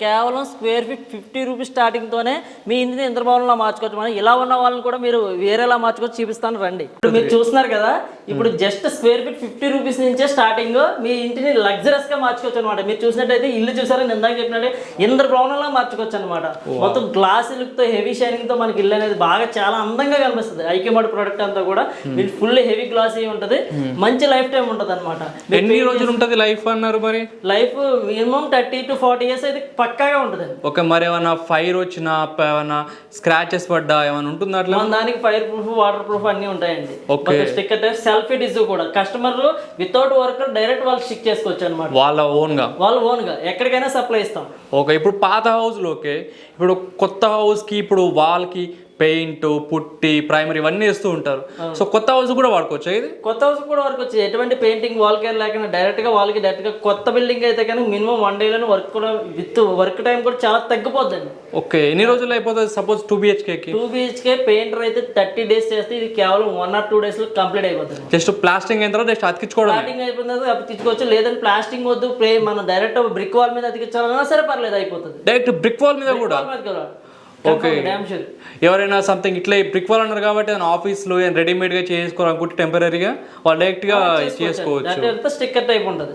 కేవలం square feet 50 rupees స్టార్టింగ్తోనే మీ ఇంటిని ఇంద్రభవనంలో మార్చుకోవచ్చు. మనం ఇలా ఉన్న వాళ్ళని కూడా మీరు వేరేలా మార్చుకోవచ్చు, చూపిస్తాను రండి. ఇప్పుడు మీరు చూస్తున్నారు కదా, ఇప్పుడు జస్ట్ స్క్వేర్ ఫీట్ 50 రూపీస్ నుంచే స్టార్టింగ్ మీ ఇంటిని లగ్జరస్ గా మార్చుకోవచ్చు అనమాట. మీరు చూసినట్టయితే ఇల్లు చూసారని ఇందాక చెప్పినట్టు ఇంద్రభవనంలో మార్చుకోవచ్చు అనమాట. మొత్తం గ్లాసులతో తో హెవీ షైనింగ్ తో మనకి ఇల్లు అనేది బాగా చాలా అందంగా కనిపిస్తుంది. ఐక్యమార్ట్ ప్రోడక్ట్ అంతా కూడా మీకు ఫుల్ హెవీ గ్లాసీ ఉంటది, మంచి లైఫ్ టైం ఉంటది అనమాట. ఎన్ని రోజులు ఉంటది లైఫ్ అన్నారు? మరి లైఫ్ మినిమం 30 to 40 years అయితే పక్కాగా ఉంటుంది. ఓకే, మరి ఏమైనా ఫైర్ వచ్చినా ఏమైనా స్క్రాచెస్ పడ్డా ఏమైనా ఉంటుందా? అట్లా దానికి ఫైర్ ప్రూఫ్, వాటర్ ప్రూఫ్ అన్ని ఉంటాయండి. స్టిక్కర్ టైప్ సెల్ఫ్ డిజివ్ కూడా కస్టమర్ వితౌట్ వర్కర్ డైరెక్ట్ వాళ్ళు స్టిక్ చేసుకోవచ్చు అనమాట. వాళ్ళ ఓన్ గా ఎక్కడికైనా సప్లై ఇస్తాం. ఓకే, ఇప్పుడు పాత హౌస్ లో ఓకే, ఇప్పుడు కొత్త హౌస్ కి ఇప్పుడు వాల్ కి పెయింట్, పుట్టి, ప్రైమరీ ఇవన్నీ వేస్తూ ఉంటారు. సో కొత్త హౌస్ కూడా వాడుకోవచ్చు. ఇది కొత్త హౌస్ కూడా వాడుకోవచ్చు. ఎటువంటి పెయింటింగ్ వాల్ కేర్ లేకుండా డైరెక్ట్ గా వాళ్ళకి డైరెక్ట్ గా కొత్త బిల్డింగ్ అయితే కానీ మినిమం 1 day లోనే వర్క్ కూడా విత్ వర్క్ టైం కూడా చాలా తగ్గిపోద్దండి. ఓకే, ఎన్ని రోజులు అయిపోతుంది? సపోజ్ 2 BHK కి 2 BHK పెయింటర్ అయితే 30 days చేస్తే ఇది కేవలం 1 or 2 days లో కంప్లీట్ అయిపోతుంది. జస్ట్ ప్లాస్టింగ్ అయిన తర్వాత జస్ట్ అతికించుకోవడం. ప్లాస్టింగ్ అయిపోయిన తర్వాత అతికించుకోవచ్చు. లేదంటే ప్లాస్టింగ్ వద్దు, మనం డైరెక్ట్ బ్రిక్ వాల్ మీద అతికించాలన్నా సరే పర్లేదు, అయిపోతుంది. డైరెక్ట్ బ్రిక్ వాల్ మీద కూడా. ఓకే, ఎవరైనా సంథింగ్ ఇట్లా బ్రిక్ వాల్ అన్నారు కాబట్టి ఆఫీస్లో రెడీమేడ్ గా చేసుకోవాలనుకుంటే టెంపరీగా వాళ్ళు డైరెక్ట్ గా చేసుకోవచ్చు. స్టిక్కర్ టైప్ ఉంటుంది.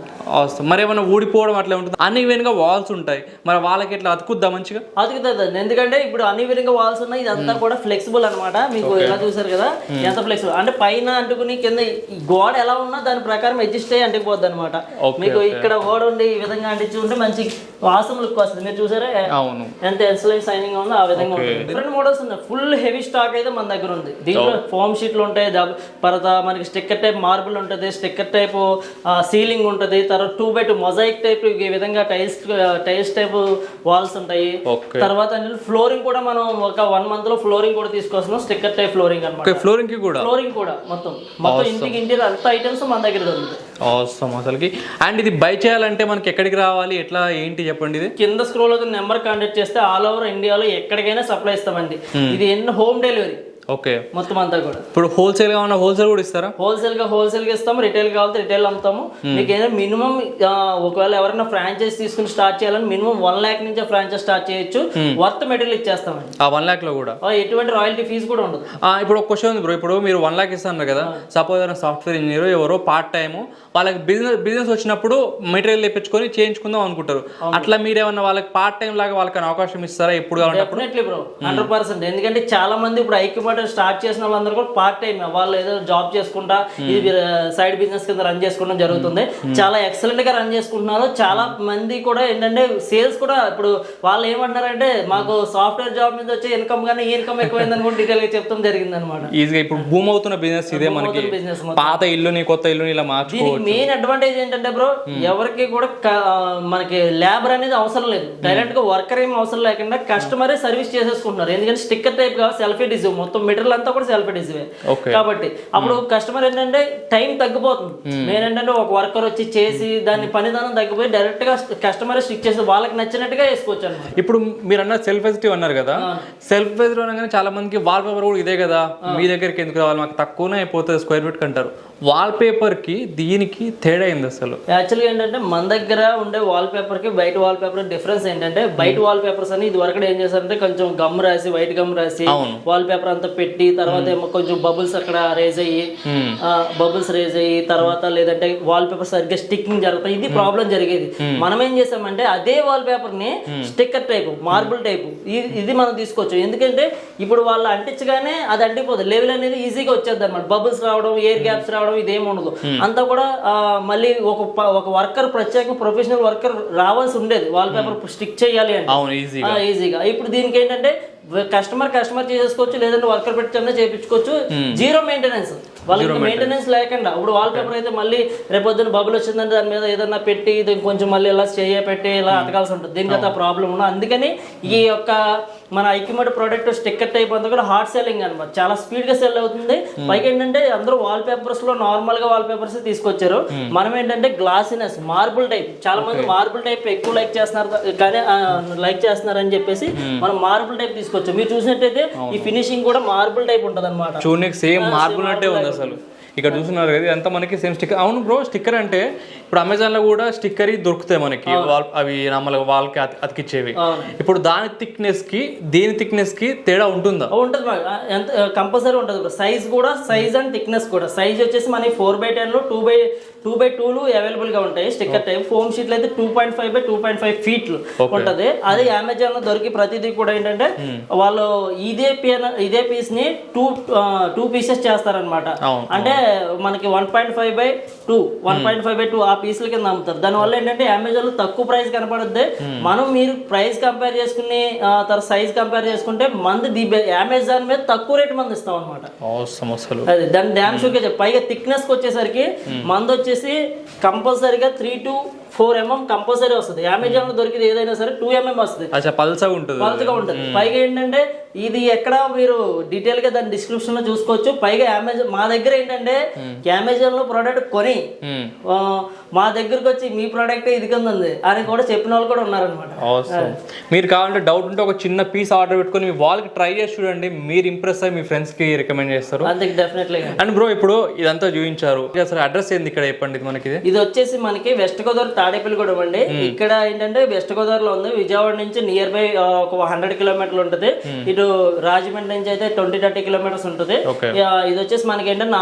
మరి ఏమైనా ఊడిపోవడం అట్లా ఉంటుంది? అన్ఈవెన్ గా వాల్స్ ఉంటాయి, మరి వాళ్ళకి ఎట్లా అతుకుద్దా? మంచిగా అతుకుతుంది. ఎందుకంటే ఇప్పుడు అన్ఈవెన్ గా వాల్స్ ఉన్నాయి, ఇదంతా కూడా ఫ్లెక్సిబుల్ అనమాట. మీకు ఎలా చూసారు కదా ఎంత ఫ్లెక్సిబుల్ అంటే పైన అంటుకుని కింద గోడ ఎలా ఉన్నా దాని ప్రకారం అడ్జస్ట్ అయ్యి అంటుకుపోద్ది అనమాట. మీకు ఇక్కడ గోడ ఉండి ఈ విధంగా అంటించి ఉంటే మంచి వాసన లుక్ వస్తుంది. మీరు చూసారా ఎంత ఎక్సలెంట్ షైనింగ్ ఉందో ఆ విధంగా. డిఫరెంట్ మోడల్స్ ఉన్నాయి. ఫుల్ హెవీ స్టాక్ అయితే మన దగ్గర ఉంది. దీంట్లో ఫోమ్ షీట్లు ఉంటాయి, తర్వాత మనకి స్టిక్కర్ టైప్ మార్బుల్ ఉంటుంది, స్టిక్కర్ టైప్ సీలింగ్ ఉంటుంది, తర్వాత 2x2 మొజాయిక్ టైప్ ఈ విధంగా టైల్స్ టైప్ వాల్స్ ఉంటాయి. తర్వాత ఫ్లోరింగ్ కూడా మనం ఒక 1 month లో ఫ్లోరింగ్ కూడా తీసుకొస్తున్నాం. స్టిక్కర్ టైప్ ఫ్లోరింగ్ అనమాట. ఫ్లోరింగ్ కూడా మొత్తం ఇంటికి ఇంటీరియర్ అంత ఐటమ్స్ మన దగ్గర దొరుకుతాయి. అసలుకి అండ్ ఇది బై చేయాలంటే మనకి ఎక్కడికి రావాలి, ఎట్లా ఏంటి చెప్పండి? ఇది కింద స్క్రోల్ అవుతున్న నెంబర్ కాంటాక్ట్ చేస్తే ఆల్ ఓవర్ ఇండియాలో ఎక్కడికైనా సప్లై ఇస్తామండి. ఇది హోమ్ డెలివరీ. ఓకే, మొత్తం అంతా కూడా. ఇప్పుడు హోల్సేల్ గా ఉన్న హోల్సేల్ కూడా ఇస్తారా? హోల్సేల్ గా ఇస్తాము, రిటైల్ కావాలంటే రిటైల్ అమ్ముతాము. మీకు ఏదైనా మినిమం ఒకవేళ ఎవరైనా ఫ్రాంచైజ్ తీసుకుని స్టార్ట్ చేయాలని మినిమం 1 lakh నుంచి ఫ్రాంచైజ్ స్టార్ట్ చేయొచ్చు. వర్త్ మెటీరియల్ ఇచ్చేస్తామండి. ఆ 1 lakh లో కూడా ఎటువంటి రాయల్టీ ఫీజు కూడా ఉండదు. ఇప్పుడు ఒక క్వశ్చన్ ఉంది బ్రో, ఇప్పుడు మీరు 1 lakh ఇస్తున్నారు కదా, సపోజ్ సాఫ్ట్వేర్ ఇంజనీర్ ఎవరో పార్ట్ టైమ్ వాళ్ళకి బిజినెస్ వచ్చినప్పుడు మెటీరియల్ తెప్పించుకొని చేయించుకుందాం అనుకుంటారు. అట్లా మీరేమన్నా వాళ్ళకి పార్ట్ టైం లాగా వాళ్ళకి అవకాశం ఇస్తారా? ఎప్పుడు డెఫినెట్లీ బ్రో, 100%. ఎందుకంటే చాలా మంది ఇప్పుడు ఐక్యమార్ట్ స్టార్ట్ చేసిన వాళ్ళందరూ కూడా పార్ట్ టైం వాళ్ళు ఏదో జాబ్ చేసుకుంటా ఇది సైడ్ బిజినెస్ కింద రన్ చేసుకోవడం జరుగుతుంది. చాలా ఎక్సలెంట్ గా రన్ చేసుకుంటున్నారు. చాలా మంది కూడా ఏంటంటే సేల్స్ కూడా ఇప్పుడు వాళ్ళు ఏమంటారంటే మాకు సాఫ్ట్వేర్ జాబ్ మీద వచ్చే ఇన్కమ్ కానీ ఈ ఇన్కమ్ ఎక్కువైందని కూడా డీటెయిల్ గా చెప్తాం జరిగింది అనమాట. ఈజీగా ఇప్పుడు బూమ్ అవుతున్న బిజినెస్ ఇదే. మనకి పాత ఇల్లుని కొత్త ఇల్లుని ఇలా మార్చుకోవచ్చు. మెయిన్ అడ్వాంటేజ్ ఏంటంటే బ్రో, ఎవరికి కూడా మనకి లేబర్ అనేది అవసరం లేదు. డైరెక్ట్ గా వర్కర్ ఏం అవసరం లేకుండా కస్టమరే సర్వీస్ చేసేసుకుంటున్నారు. ఎందుకంటే స్టిక్కర్ టైప్ గా సెల్ఫీ డిజైన్ మొత్తం మెటీరియల్ అంతా కూడా సెల్ఫ్ డిజైన్ కాబట్టి అప్పుడు కస్టమర్ ఏంటంటే టైం తగ్గిపోతుంది. మెయిన్ ఏంటంటే ఒక వర్కర్ వచ్చి చేసి దాని పనిదానం తగ్గిపోయి డైరెక్ట్ గా కస్టమర్ స్టిక్ చేసి వాళ్ళకి నచ్చినట్టుగా వేసుకోవచ్చు అన్నమాట. ఇప్పుడు మీరు అన్న సెల్ఫ్ ఎస్టివ్ అన్నారు కదా, సెల్ఫ్ ఎస్టివ్ అనగానే చాలా మందికి వాల్ పేపర్ కూడా ఇదే కదా, మీ దగ్గరికి ఎందుకు రావాలి, మాకు తక్కువనే అయిపోతుంది స్క్వేర్ ఫీట్ అంటారు. వాల్ పేపర్ కి దీనికి తేడా ఏంది అసలు? యాక్చువల్గా ఏంటంటే మన దగ్గర ఉండే వాల్ పేపర్ కి బయట వాల్ పేపర్ డిఫరెన్స్ ఏంటంటే, బయట వాల్ పేపర్స్ అని ఇది వరకు ఏం చేస్తారంటే కొంచెం గమ్ రాసి వైట్ గమ్ రాసి వాల్ పేపర్ అంతా పెట్టి తర్వాత ఏమో కొంచెం బబుల్స్ అక్కడ రేజ్ అయ్యి తర్వాత లేదంటే వాల్ పేపర్ సరిగ్గా స్టిక్కింగ్ జరుగుతాయి. ఇది ప్రాబ్లం జరిగేది. మనం ఏం చేసామంటే అదే వాల్ పేపర్ ని స్టిక్కర్ టైప్ మార్బుల్ టైప్ ఇది మనం తీసుకోవచ్చు. ఎందుకంటే ఇప్పుడు వాళ్ళు అంటించగానే అది అంటిపోతుంది, లెవెల్ అనేది ఈజీగా వచ్చేది అనమాట. బబుల్స్ రావడం, ఎయిర్ గ్యాప్స్ రావడం ఇదేమి ఉండదు. అంతా కూడా మళ్ళీ ఒక వర్కర్ ప్రత్యేక ప్రొఫెషనల్ వర్కర్ రావాల్సి ఉండేది వాల్ పేపర్ స్టిక్ చేయాలి అంటే ఈజీగా. ఇప్పుడు దీనికి ఏంటంటే కస్టమర్ చేసేసుకోవచ్చు, లేదంటే వర్కర్ పెట్టి చేయించుకోవచ్చు. జీరో మెయింటెనెన్స్, వాళ్ళకి మెయింటెనెన్స్ లేకుండా. ఇప్పుడు వాల్ పేపర్ అయితే మళ్ళీ రేపొద్దున బబుల్ వచ్చిందంటే దాని మీద ఏదన్నా పెట్టి కొంచెం మళ్ళీ ఇలా పెట్టి ఇలా అతకాల్సి ఉంటుంది. దీనికైతే ప్రాబ్లం ఉండదు. అందుకని ఈ యొక్క మన ఐక్యమార్ట్ ప్రోడక్ట్ స్టిక్కర్ టైప్ అంతా కూడా హాట్ సెల్లింగ్ అనమాట. చాలా స్పీడ్ గా సెల్ అవుతుంది. పైకి ఏంటంటే అందరూ వాల్ పేపర్స్ లో నార్మల్ గా వాల్ పేపర్స్ తీసుకొచ్చారు. మనం ఏంటంటే గ్లాసీనెస్ మార్బుల్ టైప్, చాలా మంది మార్బుల్ టైప్ ఎక్కువ లైక్ చేస్తున్నారు అని చెప్పేసి మనం మార్బుల్ టైప్ తీసుకొచ్చాం. మీరు చూసినట్టయితే ఈ ఫినిషింగ్ కూడా మార్బుల్ టైప్ ఉంటది అనమాట. చూడడానికి సేమ్ మార్బుల్ అంటే ఉంది అసలు. ఇక్కడ చూస్తున్నారు కదా ఇదంతా మనకి సేమ్ స్టిక్కర్. అవును బ్రో, స్టిక్కర్ అంటే ఇప్పుడు అమెజాన్ లో కూడా స్టిక్కర్ దొరుకుతాయి మనకి, అవి నమ్మల వాళ్ళకి అతికిచ్చేవి. ఇప్పుడు దాని థిక్నెస్ కి దీని థిక్నెస్ కి తేడా ఉంటుందా? ఉంటుంది, ఎంత కంపల్సరీ ఉంటుంది. సైజ్ కూడా, సైజ్ అండ్ థిక్నెస్ కూడా. సైజ్ వచ్చేసి మనకి 4x10 2x2 అవైలబుల్ గా ఉంటాయి. స్టిక్కర్ టైప్ ఫోమ్ షీట్లు అయితే 2.5 by 2.5 ఫీట్లు ఉంటది. అది అమెజాన్ లో దొరికి ప్రతిదీ కూడా ఏంటంటే వాళ్ళు ఇదే పీస్ ని టూ పీసెస్ చేస్తారనమాట. అంటే మనకి 1.5 by 2 ఆ పీసుల కింద అమ్ముతారు. దానివల్ల ఏంటంటే అమెజాన్ లో తక్కువ ప్రైస్ కనపడుద్ది. మీరు ప్రైస్ కంపేర్ చేసుకుని తర్వాత సైజ్ కంపేర్ చేసుకుంటే మంది అమెజాన్ మీద తక్కువ రేట్ మంది ఇస్తాం అనమాట. అది దాని డ్యామ్ షూకే చెప్పి పైగా థిక్నెస్ కి వచ్చేసరికి మంది వచ్చేసి కంపల్సరీగా 3 to 4 mm కంపల్సరీ వస్తుంది. అమెజాన్ లో దొరికింది ఏదైనా సరే 2 mm వస్తుంది, పల్చగా ఉంటుంది. పైగా ఏంటంటే ఇది ఎక్కడ మీరు డీటెయిల్ గా దాని డిస్క్రిప్షన్ లో చూసుకోవచ్చు. పైగా అమెజాన్ మా దగ్గర ఏంటంటే అమెజాన్ లో ప్రోడక్ట్ కొని మా దగ్గరకు వచ్చి మీ ప్రోడక్ట్ ఇది కింద ఉంది అని కూడా చెప్పిన వాళ్ళు కూడా ఉన్నారనమాట. మీరు కావాలంటే డౌట్ ఉంటే ఒక చిన్న పీస్ ఆర్డర్ పెట్టుకొని మీ వాళ్ళకి ట్రై చేసి చూడండి, మీరు ఇంప్రెస్ అయ్యి మీ ఫ్రెండ్స్ కి రికమెండ్ చేస్తారు. అందుకే డెఫినెట్లీ. అండ్ బ్రో ఇప్పుడు ఇదంతా చూపించారు, అసలు అడ్రస్ ఏంది ఇక్కడ చెప్పండి మనకి? ఇది వచ్చేసి మనకి వెస్ట్ గోదావరి తాడేపల్లిగూడెం అండి. ఇక్కడ ఏంటంటే వెస్ట్ గోదావరిలో ఉంది. విజయవాడ నుంచి నియర్ బై ఒక 100 కిలోమీటర్లు ఉంటుంది. ఇటు రాజమండ్రి నుంచి అయితే 20-30 కిలోమీటర్స్ ఉంటుంది. ఇది వచ్చేసి మనకి ఏంటంటే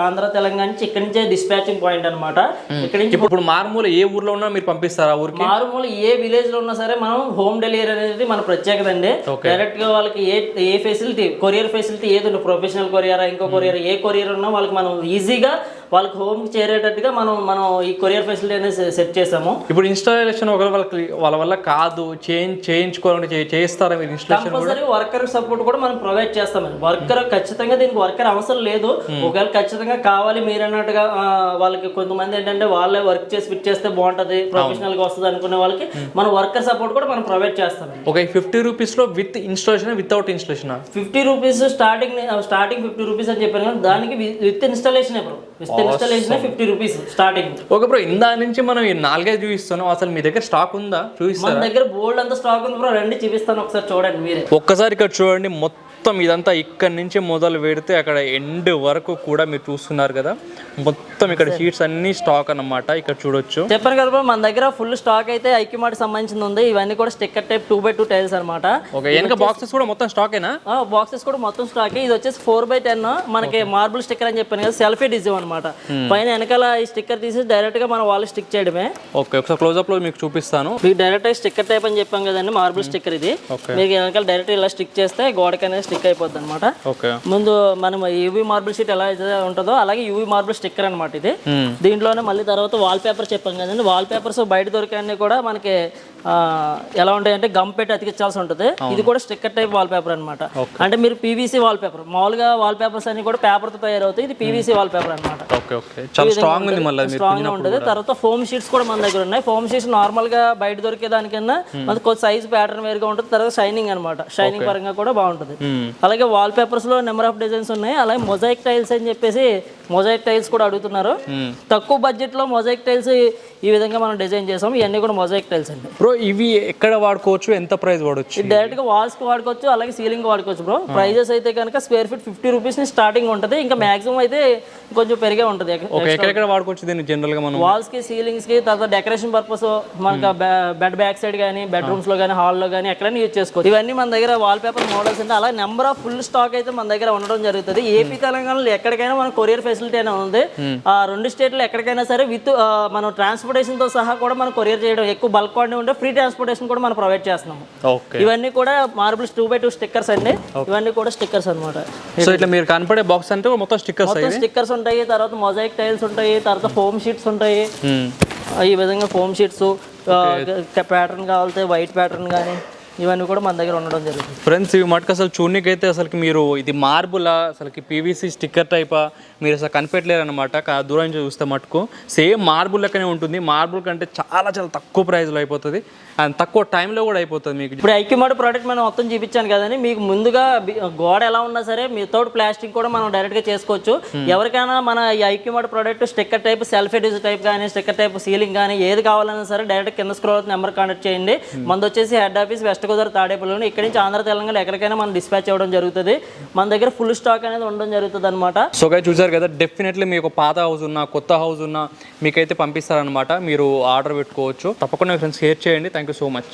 ఆంధ్ర తెలంగాణ నుంచి ఇక్కడ నుంచే డిస్పాచింగ్ పాయింట్ అనమాట. ఇక్కడ నుంచి ఇప్పుడు మారుమూల ఏ ఊర్లో ఉన్నా మీరు పంపిస్తారా ఊరికి? మారుమూల ఏ విలేజ్ లో ఉన్నా సరే మనం హోమ్ డెలివరీ అనేది మన ప్రత్యేకత అండి. డైరెక్ట్ గా వాళ్ళకి ఏ ఫెసిలిటీ, కొరియర్ ఫెసిలిటీ ఏది ఉంది, ప్రొఫెషనల్ కొరియర్, ఇంకో కొరియర్, ఏ కొరియర్ ఉన్నా వాళ్ళకి మనం ఈజీగా వాళ్ళకి హోమ్ చేరేటట్టుగా మనం ఈ కొరియర్ ఫెసిలిటీ అనేది సెట్ చేసాము. ఇప్పుడు ఇన్స్టాలేషన్ వాళ్ళ వల్ల కాదు చేయించుకోవాలంటే చేయిస్తారా మీరు? ఇన్స్టాలేషన్ కంపల్సరీ వర్కర్ సపోర్ట్ కూడా మనం ప్రొవైడ్ చేస్తామండి. వర్కర్ ఖచ్చితంగా దీనికి వర్కర్ అవసరం లేదు. ఒకవేళ ఖచ్చితంగా కావాలి మీరు అన్నట్టుగా వాళ్ళకి కొంతమంది ఏంటంటే వాళ్ళే వర్క్ చేసి ఫిట్ చేస్తే బాగుంటది, ప్రొఫెషనల్ గా వస్తుంది అనుకునే వాళ్ళకి మన వర్కర్ సపోర్ట్ కూడా మనం ప్రొవైడ్ చేస్తాం. ఓకే, 50 రూపీస్ లో with installation without installation? 50 rupees starting 50 rupees అని చెప్పాను కానీ దానికి with installation installation 50 rupees starting. Okay bro, ఇందా నుంచి మనం ఈ 4-5 చూపిస్తున్నాం, అసలు మీ దగ్గర స్టాక్ ఉందా? చూపిస్తారా? మన దగ్గర బోల్డ్ అంతా స్టాక్ ఉంది బ్రో, రండి చూపిస్తాను ఒకసారి చూడండి మీరే. ఒక్కసారి ఇక్కడ చూడండి, మొత్తం ఇదంతా ఇక్కడ నుంచి మొదలు పెడితే అక్కడ ఎండ్ వరకు కూడా మీరు చూస్తున్నారు కదా, మొత్తం ఇక్కడ షీట్స్ అన్ని స్టాక్ అన్నమాట. ఇక్కడ చూడొచ్చు. చెప్పాను కదా బ్రో, మన దగ్గర ఫుల్ స్టాక్ అయితే ఐక్యమార్ట్ సంబంధించింది ఉంది. ఇవన్నీ కూడా స్టిక్కర్ టైప్ 2x2 టైల్స్ అనమాట. ఓకే, వెనక బాక్సెస్ కూడా మొత్తం స్టాకేనా? బాక్సెస్ కూడా మొత్తం స్టాక్. ఇది వచ్చేసి 4x10 మనకి మార్బుల్ స్టిక్కర్ అని చెప్పాను కదా, సెల్ఫీ డిజైన్ అనమాట. పైన వెనకాల ఈ స్టిక్కర్ తీసి డైరెక్ట్ గా మన వాళ్ళు స్టిక్ చేయడమే. ఓకే, ఒకసారి క్లోజ్అప్ లో మీకు చూపిస్తాను. మీకు డైరెక్ట్ స్టిక్కర్ టైప్ అని చెప్పాం కదండి, మార్బుల్ స్టిక్కర్. ఇది మీకు వెనకాల డైరెక్ట్ ఇలా స్టిక్ చేస్తే గోడకి అనేది స్టిక్ అయిపోద్ది అనమాట. ముందు మనం యూవీ మార్బుల్ షీట్ ఎలా అయితే ఉంటుందో అలాగే యూవీ మార్బుల్ స్టిక్కర్ అనమాట ఇది. దీంట్లోనే మళ్ళీ తర్వాత వాల్ పేపర్ చెప్పాం కదండి, వాల్ పేపర్స్ బయట దొరికాయని కూడా మనకి ఎలా ఉంటాయంటే గమ్ పెట్టి అతికించాల్సి ఉంటుంది. ఇది కూడా స్టిక్కర్ టైప్ వాల్ పేపర్ అనమాట. అంటే మీరు పీవీసీ వాల్ పేపర్, మామూలుగా వాల్ పేపర్స్ అన్ని కూడా పేపర్ తో తయారవుతాయి, ఇది పీవీసీ వాల్ పేపర్ అనమాట. స్ట్రాంగ్ గా ఉంటుంది. తర్వాత ఫోమ్ షీట్స్ కూడా మన దగ్గర ఉన్నాయి. ఫోమ్ షీట్స్ నార్మల్ గా బయట దొరికే దానికన్నా మనకి కొంచెం సైజ్ ప్యాటర్న్ వేరుగా ఉంటుంది. తర్వాత షైనింగ్ అనమాట, షైనింగ్ పరంగా కూడా బాగుంటుంది. అలాగే వాల్ పేపర్స్ లో నెంబర్ ఆఫ్ డిజైన్స్ ఉన్నాయి. అలాగే మొజాయిక్ టైల్స్ అని చెప్పేసి మొజాయిక్ టైల్స్ కూడా అడుగుతున్నారు. తక్కువ బడ్జెట్ లో మొజాయిక్ టైల్స్ ఈ విధంగా మనం డిజైన్ చేసాం. ఇవన్నీ కూడా మొజాయిక్ టైల్స్ అండి. బ్రో ఇవి ఎక్కడ వాడుకోవచ్చు, ఎంత ప్రైస్ వాడచ్చు? డైరెక్ట్ గా వాల్స్ కి వాడుకోవచ్చు, అలాగే సీలింగ్ వాడుకోవచ్చు బ్రో. ప్రైజెస్ అయితే కనుక స్క్వేర్ ఫీట్ 50 రూపీస్ నుంచి స్టార్టింగ్ ఉంటుంది. ఇంకా మాక్సిమం అయితే కొంచెం పెరిగే ఉంటుంది. ఎక్కడ వాడుకోవచ్చు దీన్ని జనరల్ గా మనం? వాల్స్ కి, సీలింగ్స్ కి, తర్వాత డెకరేషన్ పర్పస్ మనకి బెడ్ బ్యాక్ సైడ్ కానీ, బెడ్రూమ్స్ లో కానీ, హాల్ లో కానీ ఎక్కడైనా యూజ్ చేసుకోవచ్చు. ఇవన్నీ మన దగ్గర వాల్ పేపర్ మోడల్స్ అంటే అలాగే నెంబర్ ఆఫ్ ఫుల్ స్టాక్ అయితే మన దగ్గర ఉండడం జరుగుతుంది. ఏపీ తెలంగాణలో ఎక్కడికైనా మన కొరియర్ ఫెసిలిటీ అయినా ఉంది. ఆ 2 స్టేట్లో ఎక్కడికైనా సరే విత్ మనం ట్రాన్స్పోర్టేషన్ తో సహా కూడా మనం కొరియర్ చేయడం, ఎక్కువ బల్క్ క్వాంటిటీ ఉంటే ఫ్రీ ట్రాన్స్పోర్టేషన్ కూడా మనం ప్రొవైడ్ చేస్తున్నాము. ఇవన్నీ కూడా మార్బుల్స్ 2x2 స్టిక్కర్స్ అండి. ఇవన్నీ కూడా స్టిక్కర్స్ అనమాట. సో ఇట్లా మీరు కనపడే బాక్స్ అంటే మొత్తం స్టిక్కర్స్ ఉంటాయి. తర్వాత మొజాయిక్ టైల్స్ ఉంటాయి, తర్వాత ఫోమ్ షీట్స్ ఉంటాయి. ఈ విధంగా ఫోమ్ షీట్స్ ప్యాటర్న్ కావాలంటే వైట్ ప్యాటర్న్ కానీ ఇవన్నీ కూడా మన దగ్గర ఉండడం జరుగుతుంది. ఫ్రెండ్స్ ఇవి మటుకు అసలు చూడనీకైతే అసలు మీరు ఇది మార్బులా, అసలుకి పీవీసీ స్టిక్కర్ టైపా మీరు అసలు కనిపెట్టలేరు అనమాట. దూరం నుంచి చూస్తే మటుకు సేమ్ మార్బుల్ లెక్కనే ఉంటుంది. మార్బుల్ కంటే చాలా చాలా తక్కువ ప్రైస్లో అయిపోతుంది అండ్ తక్కువ టైంలో కూడా అయిపోతుంది మీకు. ఇప్పుడు ఐక్యమార్ట్ ప్రోడక్ట్ మనం మొత్తం చూపించాను కదండి, మీకు ముందుగా గోడ ఎలా ఉన్నా సరే వితౌట్ ప్లాస్టిక్ కూడా మనం డైరెక్ట్గా చేసుకోవచ్చు. ఎవరికైనా మన ఈ ఐక్యమార్ట్ ప్రోడక్ట్ స్టిక్కర్ టైప్, సెల్ఫీ డిజ్ టైప్ కానీ, స్టిక్కర్ టైప్ సీలింగ్ కానీ ఏది కావాలన్నా సరే డైరెక్ట్ కింద స్క్రోల్ నెంబర్ కాంటాక్ట్ చేయండి. మనది వచ్చేసి head office west west Godavari తాడేపల్లిలోని. ఇక్కడ నుంచి ఆంధ్ర తెలంగాణ ఎక్కడికైనా మనం డిస్పాచ్ అవ్వడం జరుగుతుంది. మన దగ్గర ఫుల్ స్టాక్ అనేది ఉండడం జరుగుతుంది అనమాట. సో గైస్ చూసారు కదా, డెఫినెట్లీ మీకు పాత హౌస్ ఉన్నా కొత్త హౌస్ ఉన్నా మీకైతే పంపిస్తారనమాట. మీరు ఆర్డర్ పెట్టుకోవచ్చు. తప్పకుండా మీ ఫ్రెండ్స్ షేర్ చేయండి. Thank you so much.